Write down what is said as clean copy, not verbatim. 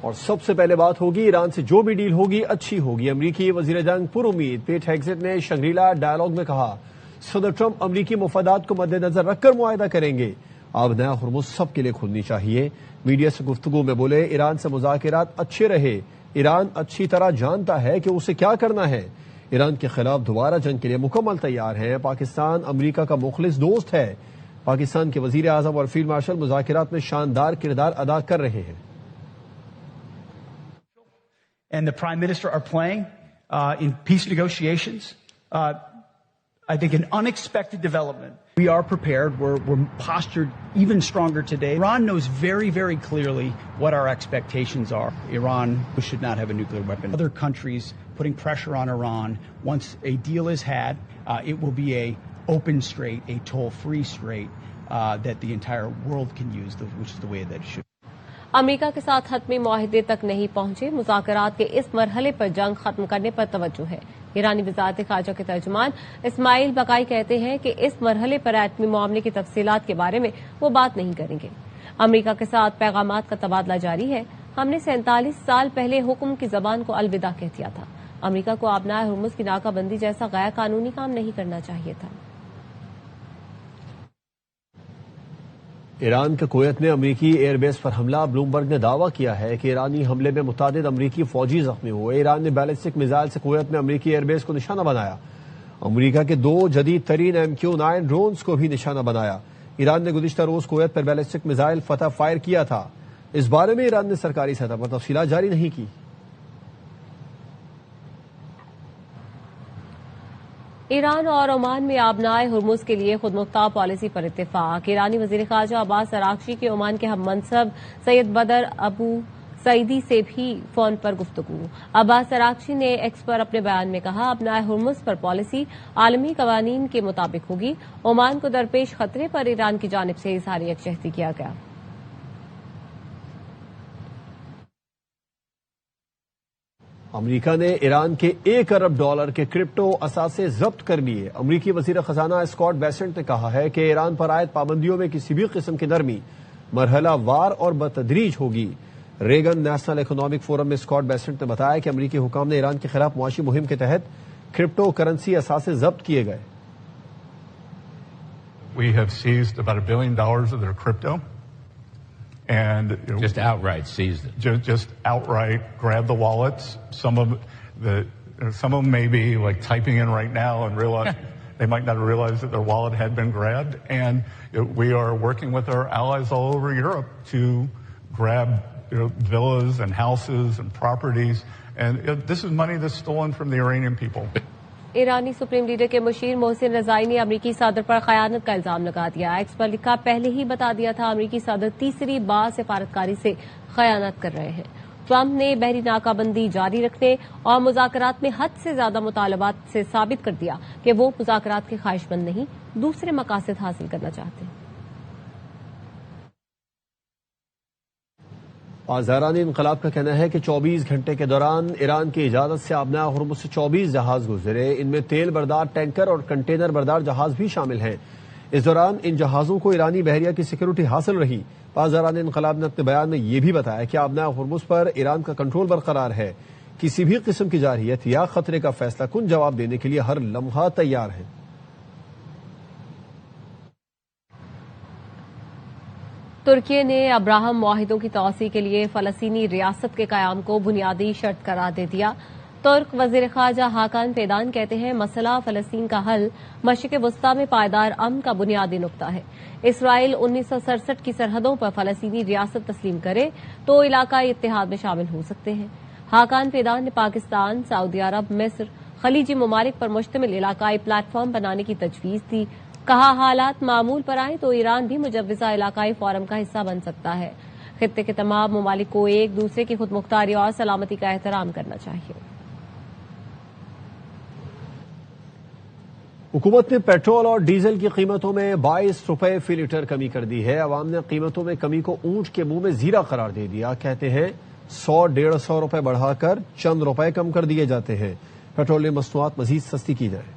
اور سب سے پہلے بات ہوگی ایران سے جو بھی ڈیل ہوگی اچھی ہوگی۔ امریکی وزیر جنگ پر امید پیٹ ہیگزٹ نے شنگری-لا ڈائیلاگ میں کہا صدر ٹرمپ امریکی مفادات کو مد نظر رکھ کر معاہدہ کریں گے۔ اب نیا ہرمز سب کے لیے کھلنی چاہیے۔ میڈیا سے گفتگو میں بولے ایران سے مذاکرات اچھے رہے، ایران اچھی طرح جانتا ہے کہ اسے کیا کرنا ہے، ایران کے خلاف دوبارہ جنگ کے لیے مکمل تیار ہے، پاکستان امریکہ کا مخلص دوست ہے۔ پاکستان کے وزیر اعظم اور فیلڈ مارشل مذاکرات میں شاندار کردار ادا کر رہے ہیں۔ And the Prime Minister are playing in peace negotiations. I think an unexpected development. We are prepared. We're postured even stronger today. Iran knows very, very clearly what our expectations are. Iran should not have a nuclear weapon. Other countries putting pressure on Iran. Once a deal is had, it will be a open strait, a toll-free strait that the entire world can use, which is the way that it should. امریکہ کے ساتھ حتمی معاہدے تک نہیں پہنچے، مذاکرات کے اس مرحلے پر جنگ ختم کرنے پر توجہ ہے۔ ایرانی وزارت خارجہ کے ترجمان اسماعیل بقائی کہتے ہیں کہ اس مرحلے پر ایٹمی معاملے کی تفصیلات کے بارے میں وہ بات نہیں کریں گے۔ امریکہ کے ساتھ پیغامات کا تبادلہ جاری ہے۔ ہم نے 47 سال پہلے حکم کی زبان کو الوداع کہہ دیا تھا۔ امریکہ کو آبنائے ہرمز کی ناکہ بندی جیسا غیر قانونی کام نہیں کرنا چاہیے تھا۔ ایران کے کویت میں امریکی ایئر بیس پر حملہ، بلومبرگ نے دعویٰ کیا ہے کہ ایرانی حملے میں متعدد امریکی فوجی زخمی ہوئے۔ ایران نے بیلسٹک میزائل سے کویت میں امریکی ایئر بیس کو نشانہ بنایا۔ امریکہ کے 2 جدید ترین MQ-9 ڈرونز کو بھی نشانہ بنایا۔ ایران نے گزشتہ روز کویت پر بیلسٹک میزائل فتح فائر کیا تھا۔ اس بارے میں ایران نے سرکاری سطح پر تفصیلات جاری نہیں کی۔ ایران اور عمان میں آبنائے ہرمز کے لیے خود مختار پالیسی پر اتفاق۔ ایرانی وزیر خارجہ عباس اراغچی کی عمان کے ہم منصب سید بدر ابو سعیدی سے بھی فون پر گفتگو۔ عباس اراغچی نے ایکس پر اپنے بیان میں کہا آبنائے ہرمز پر پالیسی عالمی قوانین کے مطابق ہوگی۔ عمان کو درپیش خطرے پر ایران کی جانب سے اظہار یکجہتی کیا گیا۔ امریکہ نے ایران کے $1 ارب کے کرپٹو اثاثے ضبط کر لیے۔ امریکی وزیر خزانہ اسکاٹ بیسنٹ نے کہا ہے کہ ایران پر عائد پابندیوں میں کسی بھی قسم کی نرمی مرحلہ وار اور بتدریج ہوگی۔ ریگن نیشنل اکنامک فورم میں اسکاٹ بیسنٹ نے بتایا کہ امریکی حکام نے ایران کے خلاف معاشی مہم کے تحت کرپٹو کرنسی اثاثے ضبط کیے گئے۔ We have seized about $1 billion of their crypto. And just outright seized it. Just outright grab the wallets. Some of them may be like typing in right now and realize they might not realize that their wallet had been grabbed. And we are working with our allies all over Europe to grab villas and houses and properties. And this is money that's stolen from the Iranian people. ایرانی supreme leader کے مشیر محسن رضائی نے امریکی صدر پر خیانت کا الزام لگا دیا۔ ایکس پر لکھا پہلے ہی بتا دیا تھا امریکی صدر تیسری بار سفارتکاری سے خیانت کر رہے ہیں۔ ٹرمپ نے بحری ناکہ بندی جاری رکھنے اور مذاکرات میں حد سے زیادہ مطالبات سے ثابت کر دیا کہ وہ مذاکرات کے خواہش مند نہیں، دوسرے مقاصد حاصل کرنا چاہتے ہیں۔ پاسداران انقلاب کا کہنا ہے کہ 24 گھنٹے کے دوران ایران کی اجازت سے آبنائے ہرمز سے 24 جہاز گزرے، ان میں تیل بردار ٹینکر اور کنٹینر بردار جہاز بھی شامل ہیں۔ اس دوران ان جہازوں کو ایرانی بحریہ کی سیکورٹی حاصل رہی۔ پاسداران انقلاب نے اپنے بیان میں یہ بھی بتایا کہ آبنائے ہرمز پر ایران کا کنٹرول برقرار ہے، کسی بھی قسم کی جارحیت یا خطرے کا فیصلہ کن جواب دینے کے لیے ہر لمحہ تیار ہیں۔ ترکی نے ابراہم معاہدوں کی توسیع کے لیے فلسطینی ریاست کے قیام کو بنیادی شرط قرار دے دیا۔ ترک وزیر خارجہ حاکان فیدان کہتے ہیں مسئلہ فلسطین کا حل مشرق وسطی میں پائیدار امن کا بنیادی نقطہ ہے۔ اسرائیل 1967 کی سرحدوں پر فلسطینی ریاست تسلیم کرے تو علاقائی اتحاد میں شامل ہو سکتے ہیں۔ حاکان فیدان نے پاکستان، سعودی عرب، مصر، خلیجی ممالک پر مشتمل علاقائی پلیٹ فارم بنانے کی تجویز دی۔ کہا حالات معمول پر آئیں تو ایران بھی مجوزہ علاقائی فورم کا حصہ بن سکتا ہے۔ خطے کے تمام ممالک کو ایک دوسرے کی خود مختاری اور سلامتی کا احترام کرنا چاہیے۔ حکومت نے پیٹرول اور ڈیزل کی قیمتوں میں 22 روپے فی لیٹر کمی کر دی ہے۔ عوام نے قیمتوں میں کمی کو اونٹ کے منہ میں زیرہ قرار دے دیا۔ کہتے ہیں 100-150 روپے بڑھا کر چند روپے کم کر دیے جاتے ہیں۔ پیٹرولیم مصنوعات مزید سستی کی جائے۔